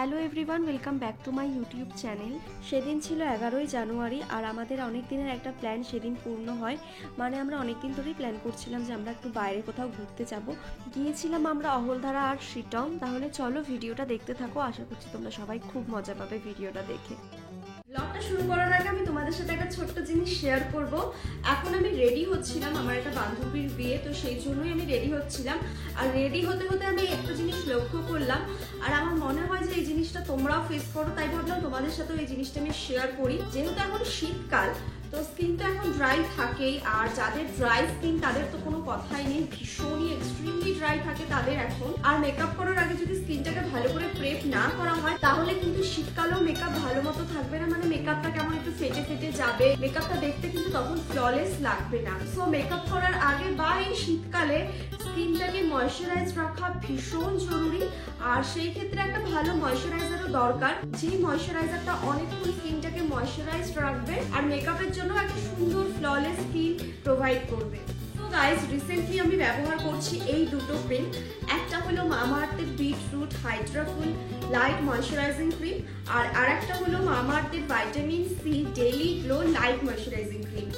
Hello everyone, welcome back to my YouTube channel. সেদিন ছিল 11ই জানুয়ারি আর আমাদের অনেক দিনের একটা প্ল্যান সেদিন পূর্ণ হয়। মানে আমরা অনেক দিন ধরেই প্ল্যান করছিলাম যে আমরা একটু বাইরে কোথাও ঘুরতে যাব। গিয়েছিলাম আমরা অহলধারা আর শিটং। তাহলে চলো ভিডিওটা দেখতে থাকো, আশা করছি তোমরা সবাই খুব মজা পাবে ভিডিওটা দেখে। ব্লগটা শুরু করার আগে আমি তোমাদের সাথে একটা ছোট্ট জিনিস শেয়ার করব। এখন আমি রেডি হচ্ছিলাম, আমার একটা বান্ধবীর বিয়ে, তো সেই জন্যই আমি রেডি হচ্ছিলাম। আর রেডি হতে হতে আমি একটা জিনিস লক্ষ্য করলাম, আর আমার মনে হয় যে এই জিনিসটা তোমরাও ফেস করো, তাই ভাবলাম তোমাদের সাথেও এই জিনিসটা আমি শেয়ার করি। যেহেতু এখন শীতকাল, তো স্কিন তো এখন ড্রাই থাকেই, আর যাদের ড্রাই স্কিন তাদের তো কোনো কথাই নেই, ভীষণই এক্সট্রিমলি ড্রাই থাকে তাদের এখন। আর মেকআপ করার আগে যদি স্কিনটাকে ভালো করে প্রেপ না করা হয় তাহলে কিন্তু শীতকালেও মেকআপ ভালো মতো থাকবে না, মানে মেকআপটা কেমন একটু ফেটে ফেটে যাবে, মেকআপটা দেখতে কিন্তু তখন ফ্ললেস লাগবে না। সো মেকআপ করার আগে বা এই শীতকালে স্কিনটাকে ময়শ্চারাইজ রাখা ভীষণ জরুরি। আর সেই ক্ষেত্রে একটা ভালো ময়শ্চারাইজারও দরকার, যে ময়শ্চারাইজারটা অনেকক্ষণ স্কিনটাকে ময়শ্চারাইজ রাখবে আর মেকআপের জন্য একটা সুন্দর ফ্ললেস স্কিন প্রোভাইড করবে। তো গাইস, রিসেন্টলি আমি ব্যবহার করছি এই দুটো ক্রিম। একটা হলো মামাআর্থের beetroot hydra full light moisturising cream, আর আরেকটা হলো মামাআর্থের vitamin C daily glow light moisturising cream.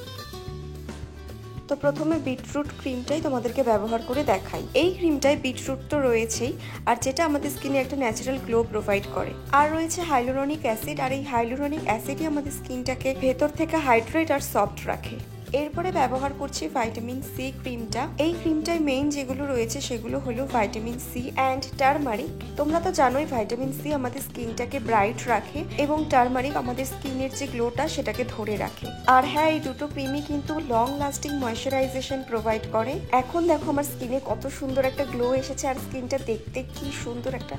তো প্রথমে বিটরুট ক্রিমটাই তোমাদেরকে ব্যবহার করে দেখাই। এই ক্রিমটায় বিটরুট তো রয়েছেই, আর যেটা আমাদের স্কিনে একটা ন্যাচারাল গ্লো প্রোভাইড করে। আর রয়েছে হাইলুরনিক অ্যাসিড, আর এই হাইলুরনিক অ্যাসিডই আমাদের স্কিনটাকে ভেতর থেকে হাইড্রেট আর সফট রাখে। এরপরে ব্যবহার করছি ভাইটামিন সি ক্রিমটা। এই ক্রিমটায় মেইন যেগুলো রয়েছে সেগুলো হলো ভাইটামিন সি অ্যান্ড টারমারিক। তোমরা তো জানোই ভাইটামিন সি আমাদের স্কিনটাকে ব্রাইট রাখে এবং টারমারিক আমাদের স্কিনের যে গ্লোটা সেটাকে ধরে রাখে। আর হ্যাঁ, এই দুটো ক্রিমই কিন্তু লং লাস্টিং ময়শ্চারাইজেশন প্রোভাইড করে। এখন দেখো আমার স্কিনে কত সুন্দর একটা গ্লো এসেছে, আর স্কিনটা দেখতে কি সুন্দর একটা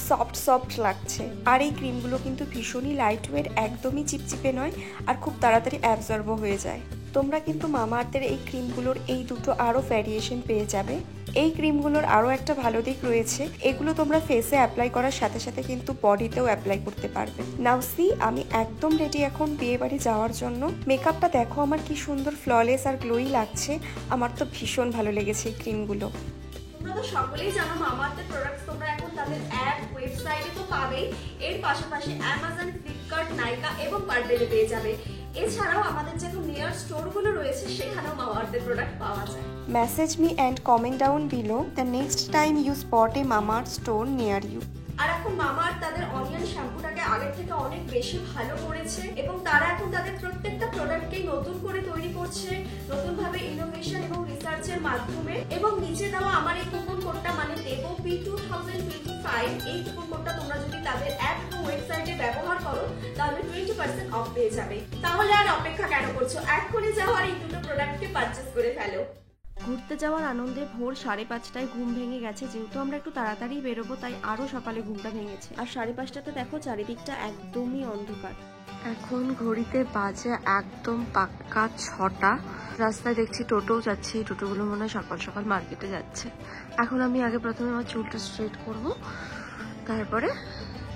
সফট সফট লাগছে। আর এই ক্রিমগুলো কিন্তু ভীষণই লাইট ওয়েট, একদমই চিপচিপে নয়, আর খুব তাড়াতাড়ি অ্যাবজর্বও হয়ে যায়। তোমরা কিন্তু মামাআর্থের এই ক্রিমগুলোর এই দুটো আরও ভ্যারিয়েশন পেয়ে যাবে। এই ক্রিমগুলোর আরও একটা ভালো দিক রয়েছে, এগুলো তোমরা ফেসে অ্যাপ্লাই করার সাথে সাথে কিন্তু বডিতেও অ্যাপ্লাই করতে পারবে। নাও সি, আমি একদম রেডি এখন বিয়ে বাড়ি যাওয়ার জন্য। মেকআপটা দেখো আমার কি সুন্দর ফ্ললেস আর গ্লোই লাগছে, আমার তো ভীষণ ভালো লেগেছে এই ক্রিমগুলো। তোমরা তো সকলেই জানো মামাআর্থের প্রোডাক্টস তোমরা এখন তাদের অ্যাপ ওয়েবসাইটে তো পাবেই, এর পাশাপাশি অ্যামাজন, ফ্লিপকার্ট, নাইকা এবং পার্পেলে পেয়ে যাবে। এছাড়াও আমাদের যে নিয়ার স্টোরগুলো রয়েছে সেখানেও মামাআর্থের প্রোডাক্ট পাওয়া যায়। Message me and comment down below the next time you spot a Mamaearth store near you. আর এখন মামাআর্থ তাদের অনিয়ন শ্যাম্পুটাকে আগের থেকে অনেক বেশি ভালো করেছে এবং তারা এখন তাদের প্রত্যেকটা প্রোডাক্টকেই নতুন করে তৈরি করছে, নতুন ভাবে ইনোভেশন এবং রিসার্চের মাধ্যমে। এবং নিচে দেওয়া আমার এই কুপন কোডটা, মানে দেবপি 2025, এই কুপন কোডটা তোমরা যদি তাদের অ্যাপ ও ওয়েবসাইটে ব্যবহার করো তাহলে 20% অফ পেয়ে যাবে। তাহলে আর অপেক্ষা কেন করছো, এখনই যাও আর এই দুটো প্রোডাক্টকে পারচেজ করে ফেলো। ঘুরতে যাওয়ার আনন্দে ভোর 5:30টায় ঘুম ভেঙে গেছে। যেহেতু আমরা একটু তাড়াতাড়ি বেরোবো তাই আরো সকালে ঘুমটা ভেঙেছে। আর 5:30টাতে দেখো চারিদিকটা একদমই অন্ধকার। এখন ঘড়িতে বাজে একদম পাক্কা 6টা। রাস্তায় দেখছি টোটো যাচ্ছে, এই টোটোগুলো মনে হয় সকাল সকাল মার্কেটে যাচ্ছে। এখন আমি আগে প্রথমে আমার চুলটা স্ট্রেট করব, তারপরে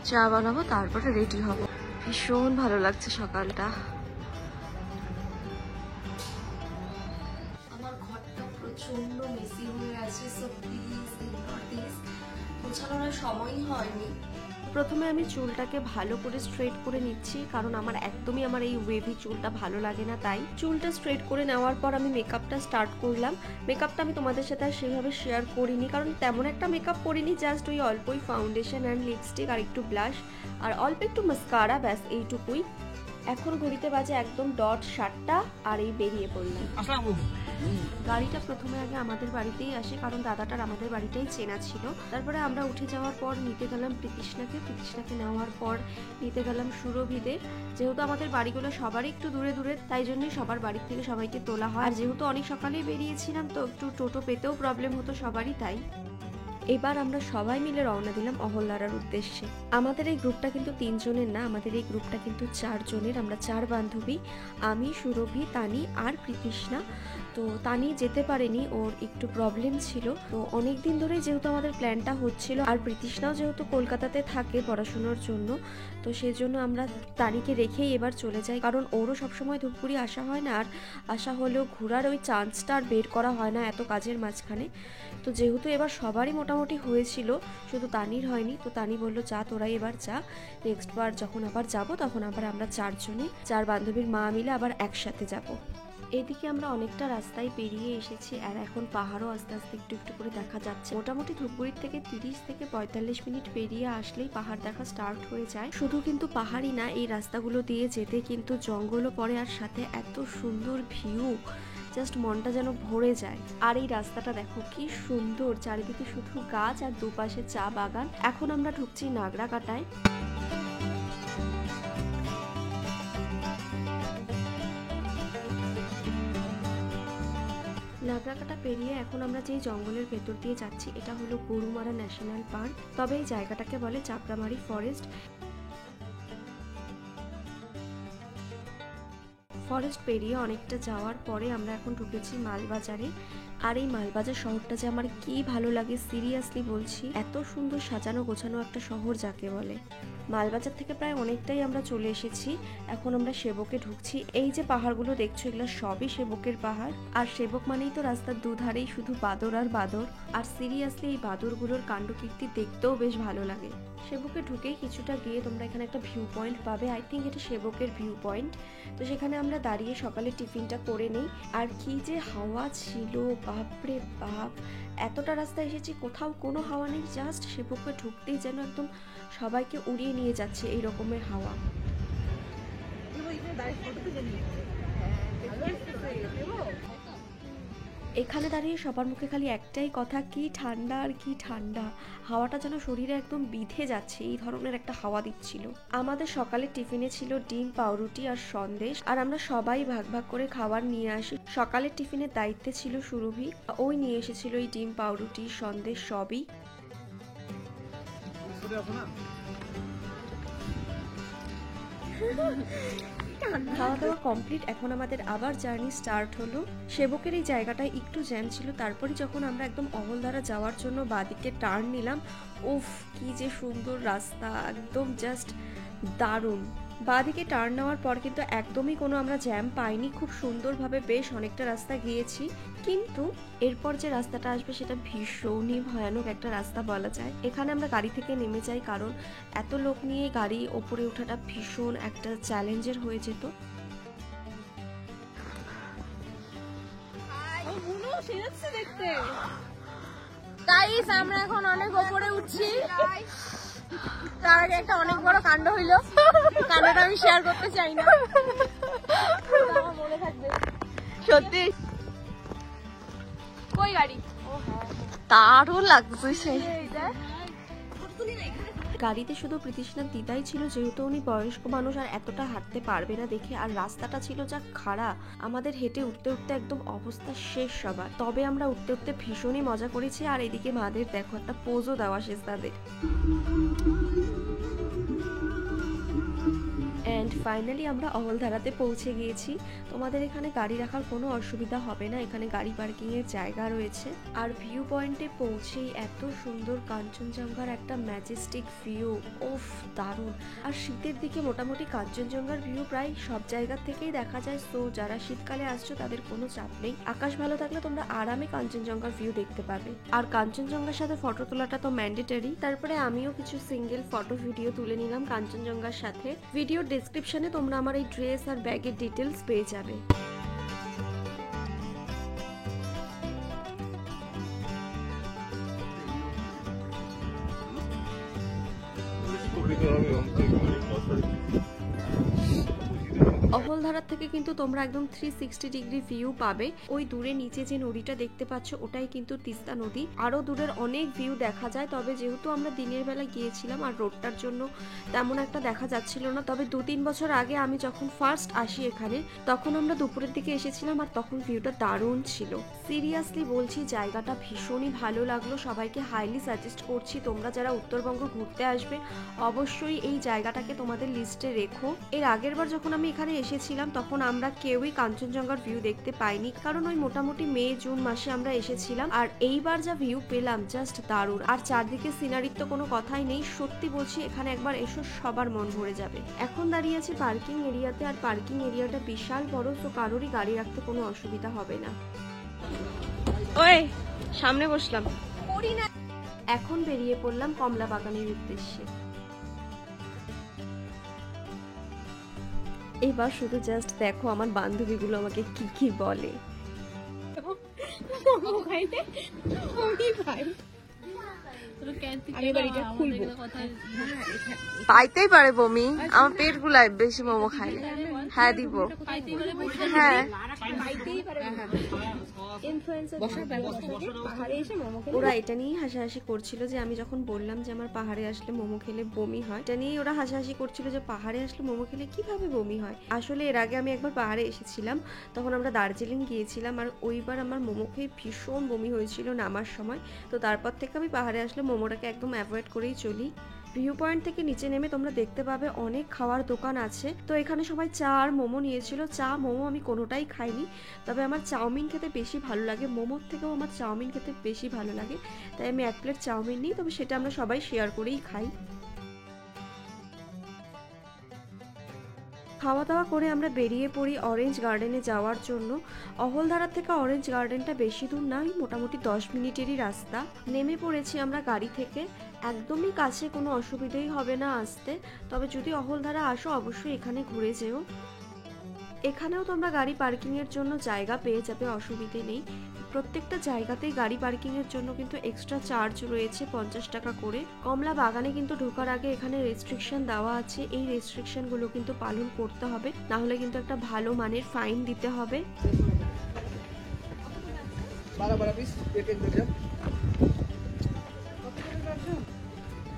চা বানাবো, তারপরে রেডি হব। ভীষণ ভালো লাগছে সকালটা। প্রচন্ড মেসি হয়ে আছে, সো প্লিজ ইগনোর দিস। গোছানোর সময়ই হয়নি। প্রথমে আমি চুলটাকে ভালো করে স্ট্রেট করে নিচ্ছি, কারণ আমার একদমই আমার এই ওয়েভি চুলটা ভালো লাগে না, তাই চুলটা স্ট্রেট করে নেওয়ার পর আমি মেকআপটা স্টার্ট করলাম। মেকআপটা আমি তোমাদের সাথে আর সেভাবে শেয়ার করিনি, কারণ তেমন একটা মেকআপ করিনি, জাস্ট ওই অল্পই ফাউন্ডেশন অ্যান্ড লিপস্টিক আর একটু ব্লাশ আর অল্প একটু মাস্কারা, ব্যাস এইটুকুই। এখন ঘড়িতে বাজে একদম ডট 7টা আর এই বেরিয়ে পড়লাম। গাড়িটা প্রথমে আগে আমাদের বাড়িতেই আসে, কারণ দাদাটার আমাদের বাড়িটাই চেনা ছিল। তারপরে আমরা উঠে যাওয়ার পর নিতে গেলাম প্রীতিশনাকে নেওয়ার পর নিতে গেলাম সুরভিদের। যেহেতু আমাদের বাড়িগুলো সবারই একটু দূরে দূরে, তাই জন্যই সবার বাড়ির থেকে সবাইকে তোলা হয়। আর যেহেতু অনেক সকালেই বেরিয়েছিলাম তো একটু টোটো পেতেও প্রবলেম হতো সবারই, তাই এবার আমরা সবাই মিলে রওনা দিলাম অহলধারার উদ্দেশ্যে। আমাদের এই গ্রুপটা কিন্তু 3 জনের না, আমাদের এই গ্রুপটা কিন্তু 4 জনের। আমরা 4 বান্ধবী, আমি, সুরভি, তানি আর প্রীতিশনা। তো তানি যেতে পারেনি, ওর একটু প্রবলেম ছিল। তো অনেক দিন ধরেই যেহেতু আমাদের প্ল্যানটা হচ্ছিল, আর প্রীতিশনাও যেহেতু কলকাতাতে থাকে পড়াশোনার জন্য, তো সেই জন্য আমরা তানিকে রেখেই এবার চলে যাই, কারণ ওরও সবসময় ধূপগুড়ি আসা হয় না, আর আসা হলেও ঘোরার ওই চান্সটা আর বের করা হয় না এত কাজের মাঝখানে। তো যেহেতু এবার সবারই মোটামুটি হয়েছিল, শুধু তানির হয়নি, তো তানি বললো যা তোরাই এবার যা, নেক্সট বার যখন আবার যাব তখন আবার আমরা 4 বান্ধবীর মা মিলে আবার একসাথে যাব। এদিকে আমরা অনেকটা রাস্তায় পেরিয়ে এসেছি, আর এখন পাহাড়ও আস্তে আস্তে একটু একটু করে দেখা যাচ্ছে। মোটামুটি ধূপগুড়ির থেকে 30 থেকে 45 মিনিট পেরিয়ে আসলেই পাহাড় দেখা স্টার্ট হয়ে যায়। শুধু কিন্তু পাহাড়ই না, এই রাস্তাগুলো দিয়ে যেতে কিন্তু জঙ্গলও পড়ে, আর সাথে এত সুন্দর ভিউ, জাস্ট মনটা যেন ভরে যায়। আর এই রাস্তাটা দেখো কি সুন্দর, চারিদিকে শুধু গাছ আর দুপাশে চা বাগান। এখন আমরা ঢুকছি নাগরাকাটায়। নাগরাকাটা পেরিয়ে এখন আমরা যেই জঙ্গলের ভেতর দিয়ে যাচ্ছি, এটা হলো গরুমারা ন্যাশনাল পার্ক। তবে এই জায়গাটাকে বলে চাপড়ামারি ফরেস্ট। ফরেস্ট পেরিয়ে অনেকটা যাওয়ার পরে আমরা এখন ঢুকেছি মালবাজারে। আর এই মালবাজার শহরটা যে আমার কি ভালো লাগে, সিরিয়াসলি বলছি, এত সুন্দর সাজানো গোছানো একটা শহর যাকে বলে। মালবাজার থেকে প্রায় অনেকটাই আমরা চলে এসেছি, এখন আমরা সেবকে ঢুকছি। এই যে পাহাড়গুলো দেখছো, এগুলো সবই সেবকের পাহাড়। আর সেবক মানেই তো রাস্তার দুধারেই শুধু বাদর আর বাদর। আর সিরিয়াসলি এই বাদরগুলোর কাণ্ডকীর্তি দেখতেও বেশ ভালো লাগে। সেবকে ঢুকেই কিছুটা গিয়ে তোমরা এখানে একটা ভিউ পয়েন্ট পাবে, আই থিঙ্ক এটা সেবকের ভিউ পয়েন্ট। তো সেখানে আমরা দাঁড়িয়ে সকালে টিফিনটা করে নিই। আর কি যে হাওয়া ছিল, বাপরে বাপ, এতটা রাস্তা এসেছি কোথাও কোনো হাওয়া নেই, জাস্ট সেবকে ঢুকতেই যেন একদম সবাইকে উড়িয়ে নিয়ে যাচ্ছে এই রকমের হাওয়া। এখানে দাঁড়িয়ে সবার মুখে খালি একটাই কথা, কি ঠান্ডা আর কি ঠান্ডা, হাওয়াটা যেন শরীরে একদম বিধে যাচ্ছে, এই ধরনের একটা হাওয়া দিচ্ছিল। আমাদের সকালের টিফিনে ছিল ডিম, পাউরুটি আর সন্দেশ, আর আমরা সবাই ভাগ ভাগ করে খাবার নিয়ে আসি। সকালের টিফিনের দায়িত্বে ছিল সুরভি, ওই নিয়ে এসেছিল এই ডিম, পাউরুটি, সন্দেশ সবই। খাওয়া দাওয়া কমপ্লিট, এখন আমাদের আবার জার্নি স্টার্ট হলো। সেবকের এই জায়গাটায় একটু জ্যাম ছিল, তারপরে যখন আমরা একদম অহলদারা যাওয়ার জন্য বাদিকে টার্ন নিলাম, উফ কি যে সুন্দর রাস্তা, একদম জাস্ট দারুণ। বাদিকে টার্ন নেওয়ার পর কিন্তু একদমই কোনো আমরা জ্যাম পাইনি, খুব সুন্দরভাবে বেশ অনেকটা রাস্তা গিয়েছি। কিন্তু এরপর যে রাস্তাটা আসবে সেটা ভীষণই ভয়ানক একটা রাস্তা বলা যায়। এখানে আমরা গাড়ি থেকে নেমে যাই, কারণ এত লোক নিয়ে গাড়ি ওপরে ওঠাটা ভীষণ একটা চ্যালেঞ্জের হয়ে যেত। গাইস আমরা এখন অনেক উপরে উঠছি, তার আগে একটা অনেক বড় কাণ্ড হইলো, কাণ্ডটা আমি শেয়ার করতে চাই না, আমার মনে থাকবে। সত্যি কই গাড়ি দারুণ লাগছে। গাড়িতে শুধু প্রীতিশনাথ দিদাই ছিল, যেহেতু উনি বয়স্ক মানুষ আর এতটা হাঁটতে পারবে না দেখে, আর রাস্তাটা ছিল যা খাড়া, আমাদের হেঁটে উঠতে উঠতে একদম অবস্থা শেষ সবার। তবে আমরা উঠতে উঠতে ভীষণই মজা করেছি। আর এদিকে মাদের দেখো একটা পোজও দেওয়া শেষ তাদের। অ্যান্ড ফাইনালি আমরা অহলধারাতে পৌঁছে গিয়েছি। তোমাদের এখানে গাড়ি রাখার কোনো অসুবিধা হবে না, এখানে গাড়ি পার্কিংয়ের জায়গা রয়েছে। আর ভিউ পয়েন্টে পৌঁছেই এত সুন্দর কাঞ্চনজঙ্ঘার একটা ম্যাজেস্টিক ভিউ, ওফ দারুণ। আর শীতের দিকে মোটামুটি কাঞ্চনজঙ্ঘার ভিউ প্রায় সব জায়গা থেকেই দেখা যায়, সো যারা শীতকালে আসছো তাদের কোনো চাপ নেই। আকাশ ভালো থাকলে তোমরা আরামে কাঞ্চনজঙ্ঘার ভিউ দেখতে পাবে। আর কাঞ্চনজঙ্ঘার সাথে ফটো তোলাটা তো ম্যান্ডেটরি। তারপরে আমিও কিছু সিঙ্গেল ফটো ভিডিও তুলে নিলাম কাঞ্চনজঙ্ঘার সাথে। ভিডিও ডেসক্রিপশনে তোমরা আমার এই ড্রেস আর ব্যাগের ডিটেলস পেয়ে যাবে। অহলধারার থেকে কিন্তু তোমরা একদম 360 ডিগ্রি ভিউ পাবে। ওই দূরে নিচে যে নদীটা দেখতে পাচ্ছ ওটাই কিন্তু তিস্তা নদী। আরো দূরের অনেক ভিউ দেখা যায়, তবে যেহেতু আমরা দিনের বেলা গিয়েছিলাম আর রোডটার জন্য তেমন একটা দেখা যাচ্ছিল না। তবে 2-3 বছর আগে আমি যখন ফার্স্ট আসি এখানে, তখন আমরা দুপুরের দিকে এসেছিলাম আর তখন ভিউটা দারুণ ছিল। সিরিয়াসলি বলছি জায়গাটা ভীষণই ভালো লাগলো, সবাইকে হাইলি সাজেস্ট করছি। তোমরা যারা উত্তরবঙ্গ ঘুরতে আসবে অবশ্যই এই জায়গাটাকে তোমাদের লিস্টে রেখো। এর আগের বার যখন আমি এখানে এসেছিলাম তখন আমরা কেউই কাঞ্চনজঙ্ঘার ভিউ দেখতে পাইনি, কারণ ওই মোটামুটি মে জুন মাসে আমরা এসেছিলাম। আর এইবার যা ভিউ পেলাম জাস্ট দারুণ। আর চারদিকে সিনারির তো কোনো কথাই নেই, সত্যি বলছি এখানে একবার এসো সবার মন ভরে যাবে। এখন দাঁড়িয়ে আছি পার্কিং এরিয়াতে, আর পার্কিং এরিয়াটা বিশাল বড়, তো কারোরই গাড়ি রাখতে কোনো অসুবিধা হবে না। ওই সামনে বসলাম। এখন বেরিয়ে পড়লাম কমলা বাগানের উদ্দেশ্যে। এবার শুধু জাস্ট দেখো আমার বান্ধবীগুলো আমাকে কি কি বলে। পাইতেই পারে বমি, আমার পেট গুলায় বেশি মোমো খাইলে। হ্যাঁ দিব, হ্যাঁ ওরা এটা নিয়েই হাসাহাসি করছিল যে আমি যখন বললাম যে আমার পাহাড়ে আসলে মোমো খেলে বমি হয়, এটা নিয়েই ওরা হাসাহাসি করছিল যে পাহাড়ে আসলে মোমো খেলে কিভাবে বমি হয়। আসলে এর আগে আমি একবার পাহাড়ে এসেছিলাম, তখন আমরা দার্জিলিং গিয়েছিলাম, আর ওইবার আমার মোমো খেয়ে ভীষণ বমি হয়েছিল নামার সময়। তো তারপর থেকে আমি পাহাড়ে আসলে মোমোটাকে একদম অ্যাভয়েড করেই চলি। ভিউ পয়েন্ট থেকে নিচে নেমে তোমরা দেখতে পাবে অনেক খাওয়ার দোকান আছে। তো এখানে সবাই চা আর মোমো নিয়েছিল। চা মোমো আমি কোনোটাই খাইনি, তবে আমার চাউমিন খেতে বেশি ভালো লাগে, মোমোর থেকেও আমার চাউমিন খেতে বেশি ভালো লাগে, তাই আমি 1 প্লেট চাউমিন নিই, তবে সেটা আমরা সবাই শেয়ার করেই খাই। খাওয়া দাওয়া করে আমরা বেরিয়ে পড়ি অরেঞ্জ গার্ডেনে যাওয়ার জন্য। অহলধারা থেকে অরেঞ্জ গার্ডেনটা বেশি দূর না, মোটামুটি 10 মিনিটেরই রাস্তা। নেমে পড়েছি আমরা গাড়ি থেকে, একদমই কাছে, কোনো অসুবিধাই হবে না আসতে। তবে যদি অহলধারা আসো অবশ্যই এখানে ঘুরে যেও। এখানেও তোমরা গাড়ি পার্কিংয়ের জন্য জায়গা পেয়ে যাবে, অসুবিধে নেই। প্রত্যেকটা জায়গাতেই গাড়ি পার্কিংয়ের জন্য কিন্তু এক্সট্রা চার্জ রয়েছে 50 টাকা করে। কমলা বাগানে কিন্তু ঢোকার আগে এখানে রেস্ট্রিকশন দেওয়া আছে, এই রেস্ট্রিকশনগুলো কিন্তু পালন করতে হবে, না হলে কিন্তু একটা ভালো মানের ফাইন দিতে হবে। 12 पीस एक एक दर्जन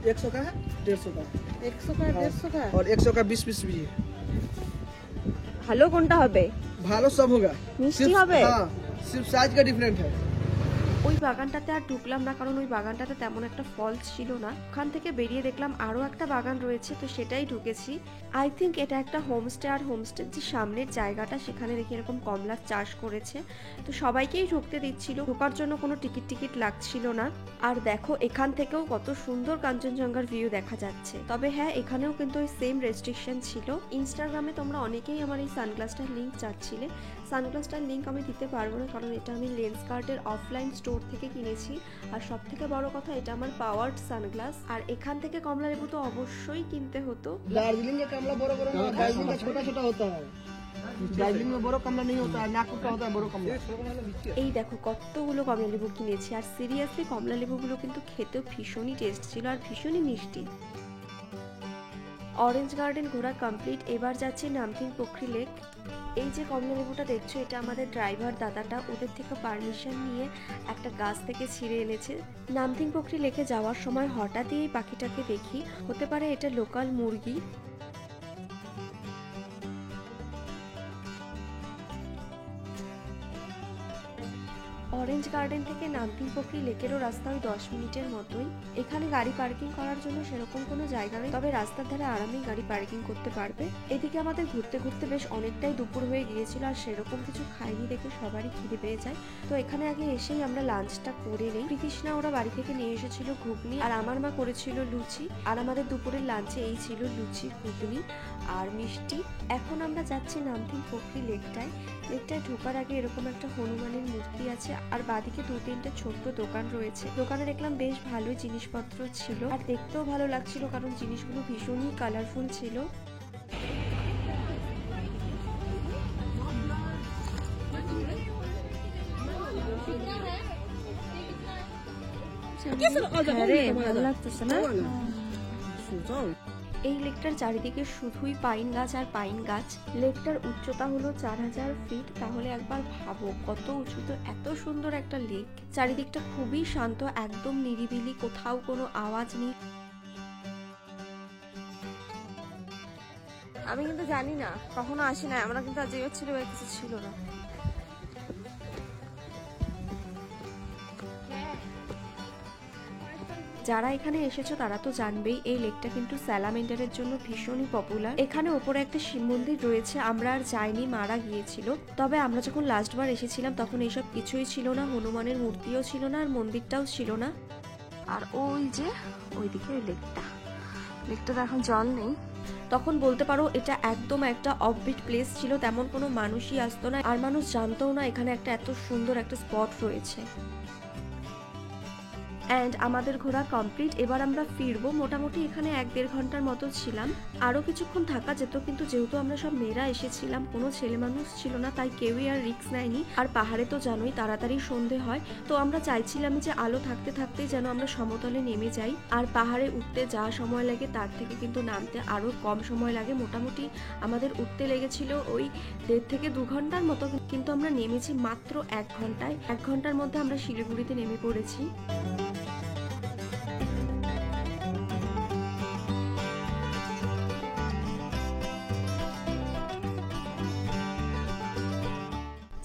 100 का है 150 का 100 का 150 का और 100 का 20 पीस भी है। ভালো কোনটা হবে? भालो सब होगा, मिष्टी হবে? हाँ सिर्फ साइज का डिफरेंट है। ওই বাগানটাতে আর ঢুকলাম না, কারণ ওই বাগানটাতে তেমন একটা ফল ছিল না। ওখান থেকে বেরিয়ে দেখলাম আরো একটা বাগান রয়েছে, তো সেটাই ঢুকেছি। আই থিঙ্ক এটা একটা হোমস্টে, আর হোমস্টের যে সামনের জায়গাটা সেখানে দেখি এরকম কমলার চাষ করেছে, তো সবাইকেই ঢুকতে দিচ্ছিল, ঢোকার জন্য কোনো টিকিট লাগছিল না। আর দেখো এখান থেকেও কত সুন্দর কাঞ্চনজঙ্ঘার ভিউ দেখা যাচ্ছে। তবে হ্যাঁ, এখানেও কিন্তু ওই সেম রেস্ট্রিকশন ছিল। ইনস্টাগ্রামে তোমরা অনেকেই আমার এই সানগ্লাসটার লিঙ্ক চাচ্ছিলে, সানগ্লাসটার লিঙ্ক আমি দিতে পারবো না, কারণ এটা আমি লেন্সকার্টের অফলাইন স্টোর থেকে কিনেছি। আর সব থেকে বড় কথা, এটা আমার পাওয়ার্ড সানগ্লাস। আর এখান থেকে কমলা লেবু তো অবশ্যই কিনতে হতো। दार्जिलिंग का कमला बड़ा बड़ा नहीं, दार्जिलिंग का छोटा छोटा होता है। दार्जिलिंग में बड़ा कमला नहीं होता है, नागपुर का होता है बड़ा कमला। এই দেখো কতগুলো কমলা লেবু কিনেছি, আর সিরিয়াসলি কমলা লেবুগুলো কিন্তু খেতেও ভীষণই টেস্ট ছিল আর ভীষণই মিষ্টি। অরেঞ্জ গার্ডেন ঘোরা কমপ্লিট, এবার যাচ্ছি নামথিং পোখরি লেক। এই যে কমলা লেবুটা দেখছো, এটা আমাদের ড্রাইভার দাদাটা ওদের থেকে পারমিশন নিয়ে একটা গাছ থেকে ছিঁড়ে এনেছে। নামথিং পোখরি লেকে যাওয়ার সময় হঠাৎই এই পাখিটাকে দেখি, হতে পারে এটা লোকাল মুরগি। অরেঞ্জ গার্ডেন থেকে নামথিং পোখরি লেকেরও রাস্তা ওই 10 মিনিটের মতোই। এখানে গাড়ি পার্কিং করার জন্য সেরকম কোনো জায়গা নেই, তবে রাস্তার ধারে আরামেই গাড়ি পার্কিং করতে পারবে। এদিকে আমাদের ঘুরতে ঘুরতে বেশ অনেকটাই দুপুর হয়ে গিয়েছিল, আর সেরকম কিছু খাইনি দেখে সবারই খিদে পেয়ে যায়। তো এখানে আগে এসেই আমরা লাঞ্চটা করে নিই। প্রীতিষ্ণা ওরা বাড়ি থেকে নিয়ে এসেছিল ঘুগনি, আর আমার মা করেছিল লুচি। আর আমাদের দুপুরের লাঞ্চে এই ছিল লুচি, ঘুগনি আর মিষ্টি। এখন আমরা যাচ্ছি নামথিং পোখরি লেকটায়। লেকটায় ঢোকার আগে এরকম একটা হনুমানের মূর্তি আছে, আর বাদিকে 2-3টে ছোট্ট দোকান রয়েছে। দোকানে দেখলাম বেশ ভালোই জিনিসপত্র ছিল, আর দেখতেও ভালো লাগছিল, কারণ জিনিসগুলো ভীষণই কালারফুল ছিল। ভালো লাগতেছে না? এই লেকটার চারিদিকে শুধুই পাইন গাছ আর পাইন গাছ। লেকটার উচ্চতা হলো 4000 ফিট, তাহলে একবার ভাবো কত উঁচু। তো এত সুন্দর একটা লেক, চারিদিকটা খুবই শান্ত, একদম নিরিবিলি, কোথাও কোনো আওয়াজ নেই। আমি কিন্তু জানি না, কখনো আসি না, আমরা কিন্তু আজ ছিল কিছু ছিল না। যারা এখানে এসেছো তারা তো জানবেই এই লেকটা কিন্তু স্যালামেন্ডারের জন্য ভীষণই পপুলার। এখানে ওপরে একটা শিব মন্দির রয়েছে, আমরা আর যাইনি, মারা গিয়েছিল। তবে আমরা যখন লাস্টবার এসেছিলাম তখন এইসব কিছুই ছিল না, হনুমানের মূর্তিও ছিল না আর মন্দিরটাও ছিল না। আর ওই যে ওইদিকে ওই লেকটাতে এখন জল নেই। তখন বলতে পারো এটা একদম একটা অফবিট প্লেস ছিল, তেমন কোনো মানুষই আসতো না আর মানুষ জানতোও না এখানে একটা এত সুন্দর একটা স্পট রয়েছে। অ্যান্ড আমাদের ঘোরা কমপ্লিট, এবার আমরা ফিরবো। মোটামুটি এখানে 1-1.5 ঘন্টার মতো ছিলাম, আরও কিছুক্ষণ থাকা যেত, কিন্তু যেহেতু আমরা সব মেয়েরা এসেছিলাম, কোনো ছেলে মানুষ ছিল না, তাই কেউই আর রিস্ক নেয়নি। আর পাহাড়ে তো জানোই তাড়াতাড়ি সন্ধে হয়, তো আমরা চাইছিলাম যে আলো থাকতে থাকতেই যেন আমরা সমতলে নেমে যাই। আর পাহাড়ে উঠতে যা সময় লাগে তার থেকে কিন্তু নামতে আরও কম সময় লাগে। মোটামুটি আমাদের উঠতে লেগেছিল ওই 1.5 থেকে 2 ঘন্টার মতো, কিন্তু আমরা নেমেছি মাত্র 1 ঘন্টায়। 1 ঘন্টার মধ্যে আমরা শিলিগুড়িতে নেমে পড়েছি।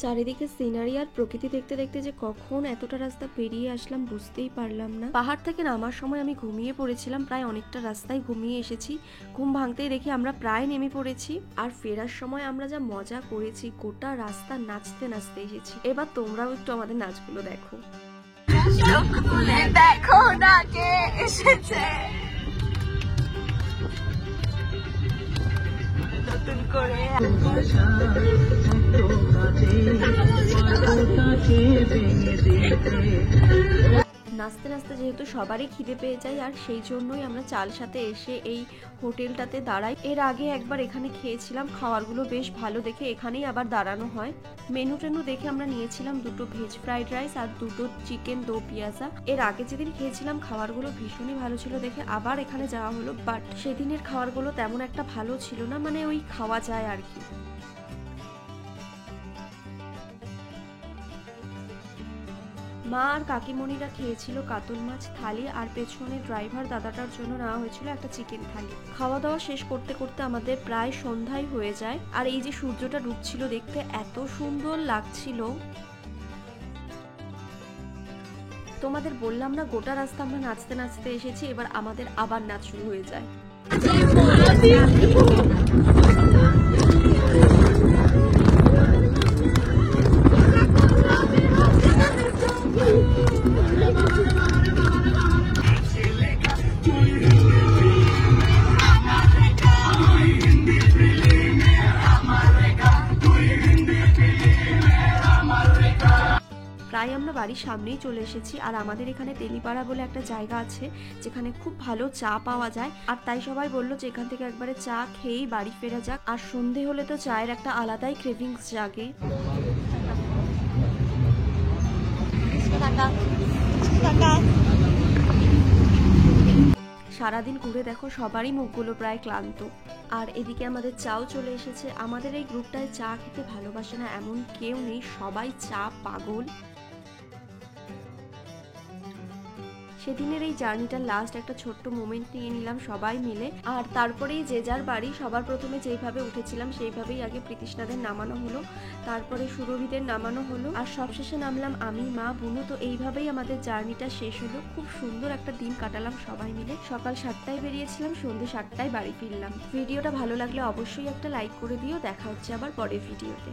চারিদিকে সিনারি আর প্রকৃতি দেখতে দেখতে যে কখন এতটা রাস্তা পেরিয়ে আসলাম বুঝতেই পারলাম না। পাহাড় থেকে নামার সময় আমি ঘুমিয়ে পড়েছিলাম, প্রায় অনেকটা রাস্তায় ঘুমিয়ে এসেছি। ঘুম ভাঙতেই দেখি আমরা প্রায় নেমে পড়েছি। আর ফেরার সময় আমরা যা মজা করেছি, গোটা রাস্তা নাচতে নাচতে এসেছি। এবার তোমরাও একটু আমাদের নাচগুলো দেখো। দেখো না কে এসেছে নতুন করে। নাচতে নাচতে যেহেতু সবারই খিদে পেয়ে যায়, আর সেই জন্যই আমরা চাল সাথে এসে এই হোটেলটাতে দাঁড়াই। এর আগে একবার এখানে খেয়েছিলাম, খাবারগুলো বেশ ভালো দেখে এখানেই আবার দাঁড়ানো হয়। মেনু টেনু দেখে আমরা নিয়েছিলাম 2টো ভেজ ফ্রাইড রাইস আর 2টো চিকেন দো পিয়াজা। এর আগে যেদিন খেয়েছিলাম খাবারগুলো ভীষণই ভালো ছিল দেখে আবার এখানে যাওয়া হলো, বাট সেদিনের খাবারগুলো তেমন একটা ভালো ছিল না, মানে ওই খাওয়া যায় আর কি। মা আর কাকিমণিরা খেয়েছিল কাতল মাছ থালি, আর পেছনে ড্রাইভার দাদাটার জন্য নেওয়া হয়েছিল একটা চিকেন থালি। খাওয়া দাওয়া শেষ করতে করতে আমাদের প্রায় সন্ধ্যায় হয়ে যায়। আর এই যে সূর্যটা ডুবছিল দেখতে এত সুন্দর লাগছিল। তোমাদের বললাম না গোটা রাস্তা আমরা নাচতে নাচতে এসেছি, এবার আমাদের আবার নাচ শুরু হয়ে যায়। প্রায় আমরা বাড়ির সামনেই চলে এসেছি। আর আমাদের এখানে তেলিপাড়া বলে একটা জায়গা আছে যেখানে খুব ভালো চা পাওয়া যায়, আর তাই সবাই বললো যে এখান থেকে একবারে চা খেয়েই বাড়ি ফেরা যাক। আর সন্ধে হলে তো চায়ের একটা আলাদাই ক্রেভিংস জাগে। সারাদিন ঘুরে দেখো সবারই মুখগুলো প্রায় ক্লান্ত। আর এদিকে আমাদের চাও চলে এসেছে। আমাদের এই গ্রুপটায় চা খেতে ভালোবাসে না এমন কেউ নেই, সবাই চা পাগল। সেদিনের এই জার্নিটার লাস্ট একটা ছোট্ট মোমেন্ট নিয়ে নিলাম সবাই মিলে। আর তারপরেই যে যার বাড়ি সবার প্রথমে যেইভাবে উঠেছিলাম সেইভাবেই আগে প্রীতিষ্ণাদের নামানো হলো, তারপরে সুরভিদের নামানো হলো, আর সবশেষে নামলাম আমি, মা, বুনু। তো এইভাবেই আমাদের জার্নিটা শেষ হলো। খুব সুন্দর একটা দিন কাটালাম সবাই মিলে। সকাল 7টায় বেরিয়েছিলাম, সন্ধ্যে 7টায় বাড়ি ফিরলাম। ভিডিওটা ভালো লাগলে অবশ্যই একটা লাইক করে দিও। দেখা হচ্ছে আবার পরের ভিডিওতে।